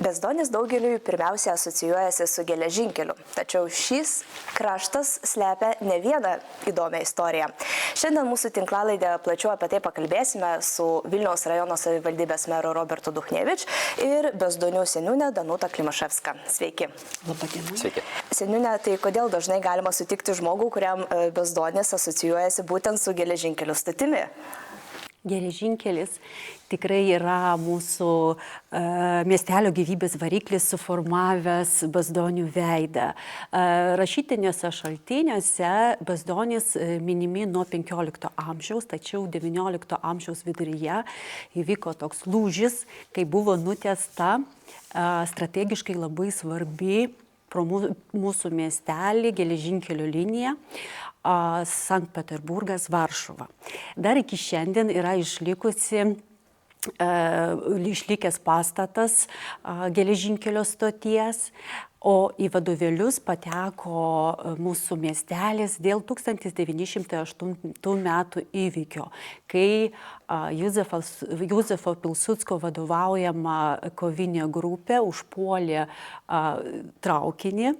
Bezdonis daugeliui pirmiausia asocijuojasi su geležinkeliu, tačiau šis kraštas slepia ne vieną įdomią istoriją. Šiandien mūsų tinklalaidėje plačiau apie tai pakalbėsime su Vilniaus rajono savivaldybės meru Robertu Duchnevič ir Bezdonių seniūne Danuta Klimaševska. Sveiki. Labadiena. Sveiki. Seniūne, tai kodėl dažnai galima sutikti žmogų, kuriam Bezdonis asocijuojasi būtent su geležinkelių stotimi? Geležinkelis tikrai yra mūsų miestelio gyvybės variklis, suformavęs Bezdonių veidą. Rašytiniuose šaltiniuose Bezdonis minimi nuo 15 amžiaus, tačiau 19 amžiaus viduryje įvyko toks lūžis, kai buvo nutiesta strategiškai labai svarbi pro mūsų miestelį geležinkelio linija Sankt Peterburgas Varšuva. Dar iki šiandien yra išlikęs pastatas geležinkelio stoties, o į vadovėlius pateko mūsų miestelis dėl 1908 metų įvykio, kai Juzefo Pilsudskio vadovaujama kovinė grupė užpuolė traukinį,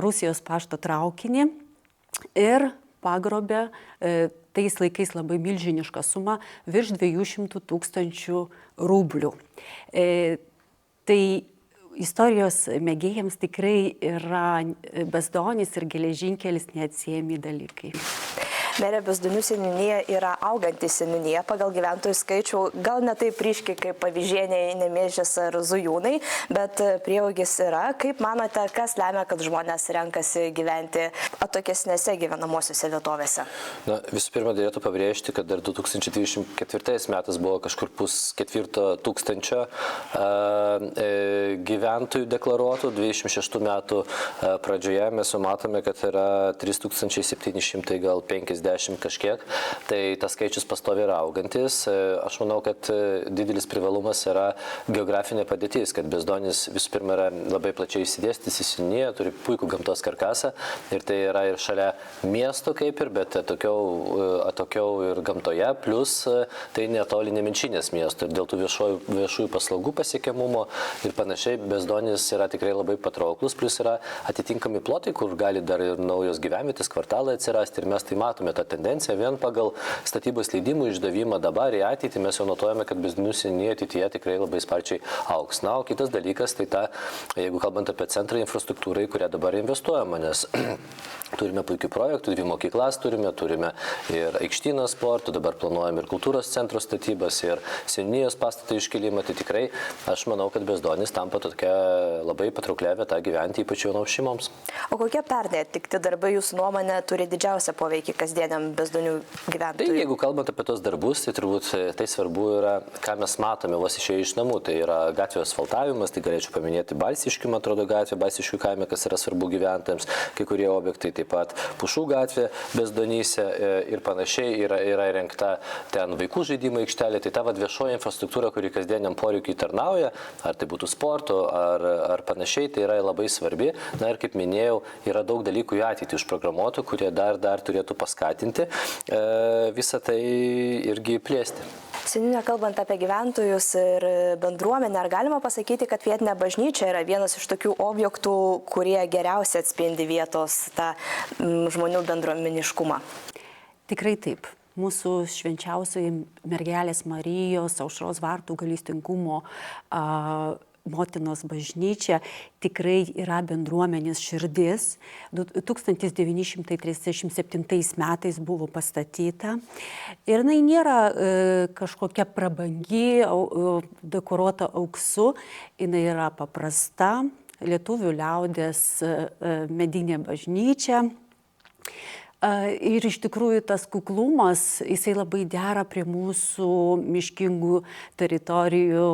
Rusijos pašto traukinį ir pagrobė tais laikais labai milžinišką sumą virš 200 000 rublių. Tai istorijos mėgėjams tikrai yra Bezdonis ir geležinkelis neatsiejami dalykai. Merė, Bezdonių seniūnija yra auganti seniūnija pagal gyventojų skaičių, gal ne taip ryškiai kaip Pavyžėniai, Nemėžis ar Zujūnai, bet prieaugis yra. Kaip manote, kas lemia, kad žmonės renkasi gyventi atokesnėse gyvenamosiose vietovėse? Na, visų pirma, dėlėtų pabrėžti, kad dar 2024 metais buvo kažkur 450 gyventojų deklaruotų, 26 metų pradžioje mes jau matome, kad yra 3700 gal 50 kažkiek, tai tas skaičius pastoviai yra augantis. Aš manau, kad didelis privalumas yra geografinė padėtis, kad Bezdonis visų pirma yra labai plačiai išsidėstęs į seniūniją, turi puikų gamtos karkasą ir tai yra ir šalia miesto kaip ir, bet atokiau ir gamtoje, plus tai netoli Nemenčinės miesto ir dėl tų viešųjų paslaugų pasiekiamumo ir panašiai Bezdonis yra tikrai labai patrauklus, plus yra atitinkami plotai, kur gali dar ir naujos gyvenvietės, kvartalai atsirasti ir mes tai matome tą tendenciją. Vien pagal statybos leidimų išdavimą dabar į ateitį mes jau notuojame, kad Bezdonių seniūnija ateityje tikrai labai sparčiai augs. Na, o kitas dalykas, tai jeigu kalbant apie centrą infrastruktūrą, į kurią dabar investuojama, nes turime puikių projektų, 2 mokyklas turime ir aikštyną sportų, dabar planuojam ir kultūros centro statybas, ir seniūnijos pastato iškelimą, tai tikrai aš manau, kad Bezdonis tampa tokia labai patrauklia vieta gyventi, ypač jaunoms šeimoms. O kokie pernai atlikti darbai jūsų nuomonė turi didžiausią poveikį kasdieniam Bezdonių gyventojui? Tai jeigu kalbant apie tos darbus, tai turbūt tai svarbu yra, ką mes matome vos išėję iš namų. Tai yra gatvės asfaltavimas, tai galėčiau paminėti Balsiškių, man atrodo, gatvė Balsiškių kaime, kas yra svarbu gyventojams, kai kurie objektai, taip pat Pušų gatvė Bezdonyse ir panašiai yra įrengta ten vaikų žaidimų aikštelė. Tai ta viešoji infrastruktūra, kuri kasdieniam poreikiui tarnauja, ar tai būtų sporto, ar panašiai, tai yra labai svarbi. Na ir kaip minėjau, yra daug dalykų į ateitį užprogramuotų, kurie dar turėtų paskatinti visą tai irgi plėsti. Seniūne, kalbant apie gyventojus ir bendruomenę, ar galima pasakyti, kad vietinė bažnyčia yra vienas iš tokių objektų, kurie geriausiai atspindi vietos tą žmonių bendruomeniškumą? Tikrai taip. Mūsų švenčiausioji mergelės Marijos Aušros vartų gailestingumo motinos bažnyčia tikrai yra bendruomenės širdis. 1937 metais buvo pastatyta ir jinai nėra kažkokia prabangi, dekoruota auksu, jinai yra paprasta lietuvių liaudės medinė bažnyčia. Ir iš tikrųjų tas kuklumas, jisai labai dera prie mūsų miškingų teritorijų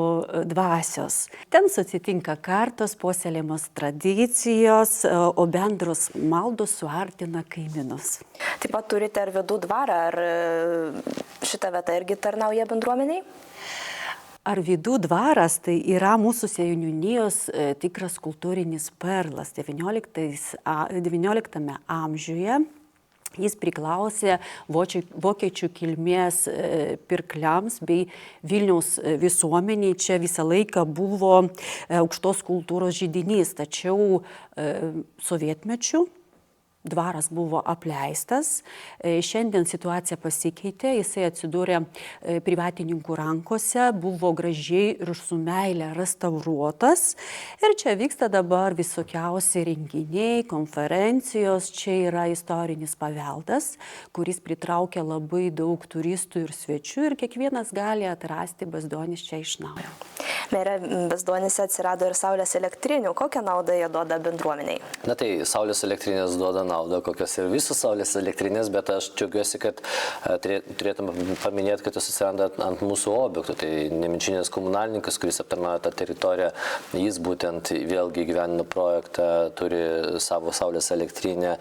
dvasios. Ten susitinka kartos, puoselėjamos tradicijos, o bendros maldos suartina kaimynus. Taip pat turite ir Vidų dvarą, ar šita vieta irgi tarnauja bendruomeniai? Arvydų dvaras tai yra mūsų seniūnijos tikras kultūrinis perlas. XIX amžiuje Jis priklausė vokiečių kilmės pirkliams bei Vilniaus visuomeniai. Čia visą laiką buvo aukštos kultūros židinys, tačiau sovietmečiu dvaras buvo apleistas. Šiandien situacija pasikeitė, jisai atsidūrė privatininkų rankose, buvo gražiai ir su meile restauruotas. Ir čia vyksta dabar visokiausi renginiai, konferencijos. Čia yra istorinis paveldas, kuris pritraukia labai daug turistų ir svečių ir kiekvienas gali atrasti Bezdonys čia iš naujo. Mere, Bezdonyse atsirado ir saulės elektrinių. Kokią naudą jie duoda bendruomeniai? Na tai saulės elektrinės duoda naudą, kokios ir visos saulės elektrinės, bet aš džiaugiuosi, kad turėtume paminėti, kad jis atsiranda ant mūsų objektų. Tai Nemenčinės komunalininkas, kuris aptarnauja tą teritoriją, jis būtent vėlgi gyvenino projektą, turi savo saulės elektrinę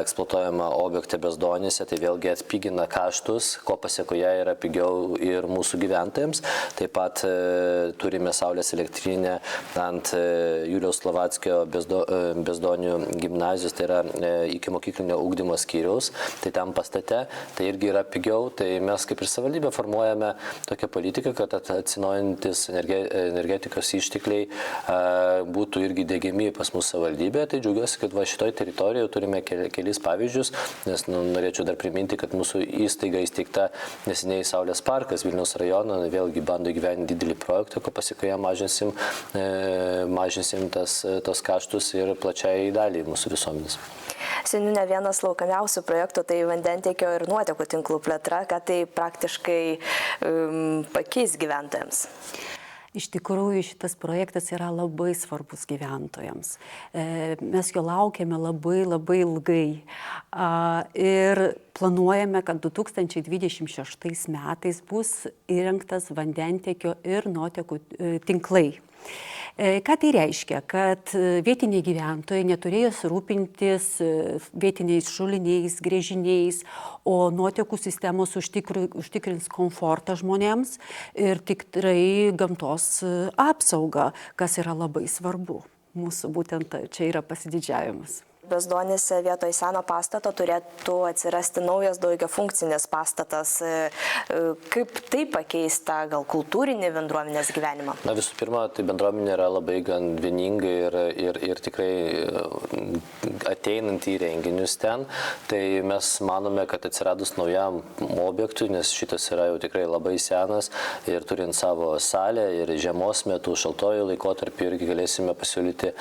eksploatuojamą objektą Bezdonyse, tai vėlgi atpigina kaštus, ko pasiekoje yra pigiau ir mūsų gyventojams. Taip pat turime saulės elektrinę ant Juliaus Slovackio Bezdonių gimnazijos, tai yra iki mokyklinio ugdymo skyriaus, tai tam pastate, tai irgi yra pigiau, tai mes kaip ir savivaldybė formuojame tokią politiką, kad atsinaujantis energetikos ištekliai būtų irgi diegiami pas mūsų savivaldybė. Tai džiaugiuosi, kad va šitoj teritorijoje turime kelis pavyzdžius, nes norėčiau dar priminti, kad mūsų įstaiga įsteigta neseniai Saulės parkas Vilniaus rajono, vėlgi bando įgyvendinti didelį projektą, ko pasiekoje mažinsim tos kaštus ir plačiai daliai mūsų visuomenės. Seniūne, vienas laukiamiausių projektų tai vandentiekio ir nuotekų tinklų plėtra, kad tai praktiškai pakeis gyventojams. Iš tikrųjų, šitas projektas yra labai svarbus gyventojams. Mes jo laukiame labai ilgai. Ir planuojame, kad 2026 metais bus įrengtas vandentiekio ir nuotekų tinklai. Ką tai reiškia? Kad vietiniai gyventojai neturės rūpintis vietiniais šuliniais, gręžiniais, o nuotekų sistemos užtikrins komfortą žmonėms ir tikrai gamtos apsaugą, kas yra labai svarbu. Mūsų būtent čia yra pasididžiavimas. Bezdonyse vietoj seno pastato turėtų atsirasti naujas daugiafunkcinis pastatas. Kaip tai pakeista gal kultūrinį bendruomenės gyvenimą? Na visų pirma, tai bendruomenė yra labai gan vieninga ir tikrai ateinant į renginius ten, tai mes manome, kad atsiradus naujam objektui, nes šitas yra jau tikrai labai senas ir turint savo salę ir žiemos metu, šaltojų laikotarpį irgi galėsime pasiūlyti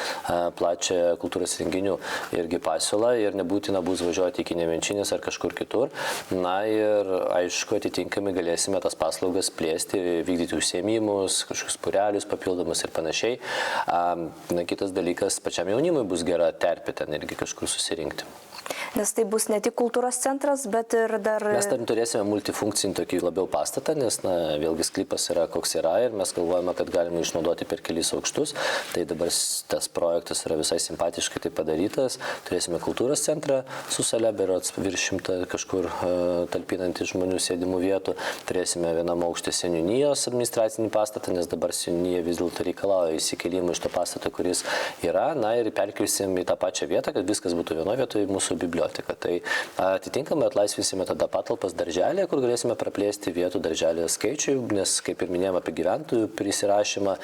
plačią kultūros renginių irgi pasiūlą ir nebūtina bus važiuoti iki Nemenčinės ar kažkur kitur. Na ir aišku, atitinkamai galėsime tas paslaugas plėsti, vykdyti užsiėmimus, kažkokius būrelius papildomus ir panašiai. Na, kitas dalykas, pačiam jaunimui bus gera terpė ten irgi kažkur susirinkti. Nes tai bus ne tik kultūros centras, bet ir dar... Mes tam turėsime multifunkcinį tokį labiau pastatą, nes vėlgi sklypas yra koks yra ir mes galvojame, kad galime išnaudoti per kelis aukštus. Tai dabar tas projektas yra visai simpatiškai tai padarytas. Turėsime kultūros centrą su sale, berods virš 100 kažkur talpinantį žmonių sėdimų vietų. Turėsime vienam aukšte seniūnijos administracinį pastatą, nes dabar seniūnija vis dėlto reikalauja įsikėlimų iš to pastato, kuris yra. Na ir perkelsim į tą pačią vietą, kad viskas būtų vienoje vietoje mūsų biblioteka. Tai atitinkamai atlaisvinsime tada patalpas darželėje, kur galėsime praplėsti vietų darželėje skaičių, nes kaip ir minėjome apie gyventojų prisirašymą,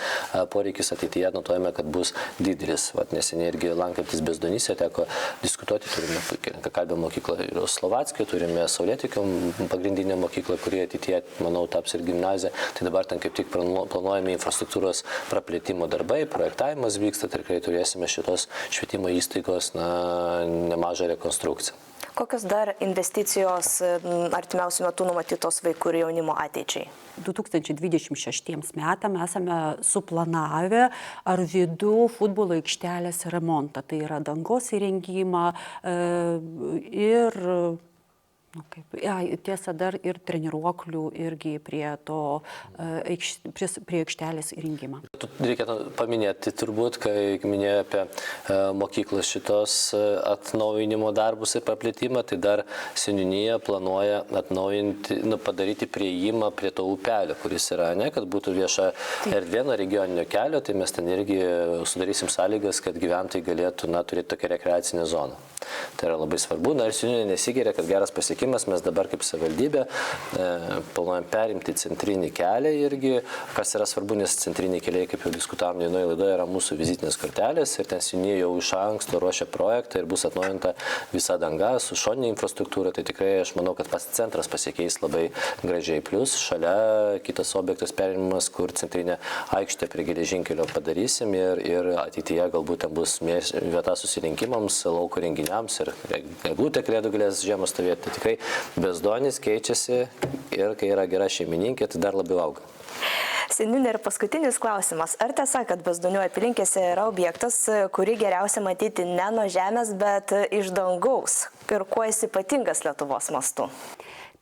poreikis ateityje notuojame, kad bus didelis. Neseniai irgi lankantis Bezdonyse teko diskutuoti, turime kalbę mokyklą ir Slovackio, turime Saulėtekio pagrindinę mokyklą, kurie ateityje, manau, taps ir gimnazija. Tai dabar ten kaip tik planuojame infrastruktūros praplėtimo darbai, projektavimas vyksta, tikrai turėsime šitos švietimo įstaigos nemažą rekonstrukciją. Kokios dar investicijos artimiausių metų numatytos vaikų ir jaunimo ateičiai? 2026 metams esame suplanavę Arvydų futbolo aikštelės remontą. Tai yra dangos įrengimą ir Tiesa, dar ir treniruoklių irgi prie aikštelės įrengimą. Reikėtų paminėti turbūt, kai minėjau apie mokyklos šitos atnaujinimo darbus ir paplitimą, tai dar seniūnija planuoja atnaujinti, padaryti prieimą prie to upelio, kuris yra, kad būtų vieša erdvė nuo regioninio kelio, tai mes ten irgi sudarysim sąlygas, kad gyventojai galėtų turėti tokią rekreacinę zoną. Tai yra labai svarbu. Ir seniūnija nesigiria, kad geras pasiekimas, mes dabar kaip savivaldybė planuojam perimti centrinį kelią irgi, kas yra svarbu, nes centriniai keliai, kaip jau diskutavom vienoje laidoje, yra mūsų vizitinės kortelės ir ten seniūnija jau iš anksto ruošia projektą ir bus atnaujinta visa danga su šoninė infrastruktūra, tai tikrai aš manau, kad pats centras pasikeis labai gražiai. Plus šalia kitas objektas perėmimas, kur centrinę aikštę prie geležinkelio padarysim ir ateityje galbūt ten bus vieta susirinkimams, lauko renginiams ir eglutė Kalėdų galės žiemą stovėti. Tai tikrai Bezdonis keičiasi ir kai yra gera šeimininkė, tai dar labiau auga. Seniūnė, ir paskutinis klausimas. Ar tiesa, kad Bezdonių apylinkėse yra objektas, kurį geriausia matyti ne nuo žemės, bet iš dangaus? Ir kuo jis ypatingas Lietuvos mastu?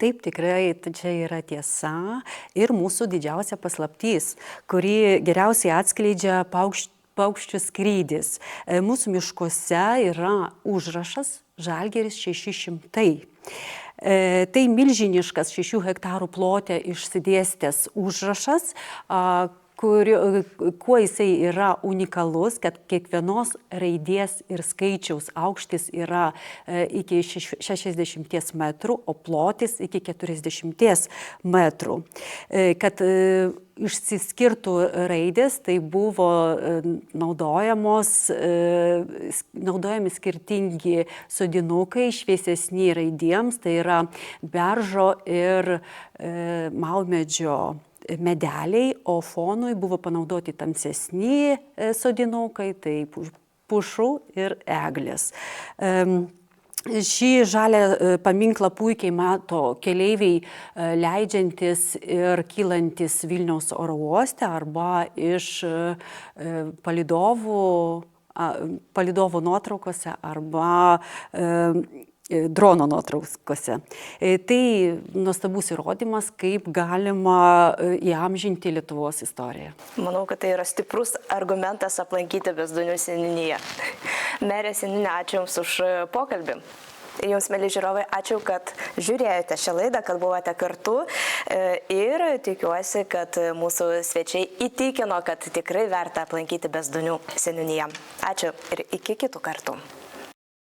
Taip, tikrai čia yra tiesa ir mūsų didžiausia paslaptis, kuri geriausiai atskleidžia paukščių skrydis. Mūsų miškuose yra užrašas Žalgiris 600. Tai milžiniškas 6 hektarų plote išsidėstęs užrašas, kuo jisai yra unikalus, kad kiekvienos raidės ir skaičiaus aukštis yra iki 60 metrų, o plotis iki 40 metrų. Kad išsiskirtų raidės, tai buvo naudojami skirtingi sodinukai, šviesesni raidėms, tai yra beržo ir maumedžio medeliai, o fonui buvo panaudoti tamsesni sodinukai, tai pušų ir eglės. Šį žalią paminklą puikiai mato keleiviai leidžiantis ir kylantis Vilniaus oro uoste arba iš palydovų nuotraukose arba drono nuotraukose. Tai nuostabus įrodymas, kaip galima įamžinti Lietuvos istoriją. Manau, kad tai yra stiprus argumentas aplankyti Bezdonių seniūniją. Merė seniūnė, ačiū Jums už pokalbį. Jums, mėly žiūrovai, ačiū, kad žiūrėjote šią laidą, kad buvote kartu ir tikiuosi, kad mūsų svečiai įtikino, kad tikrai verta aplankyti Bezdonių seniūniją. Ačiū ir iki kitų kartų.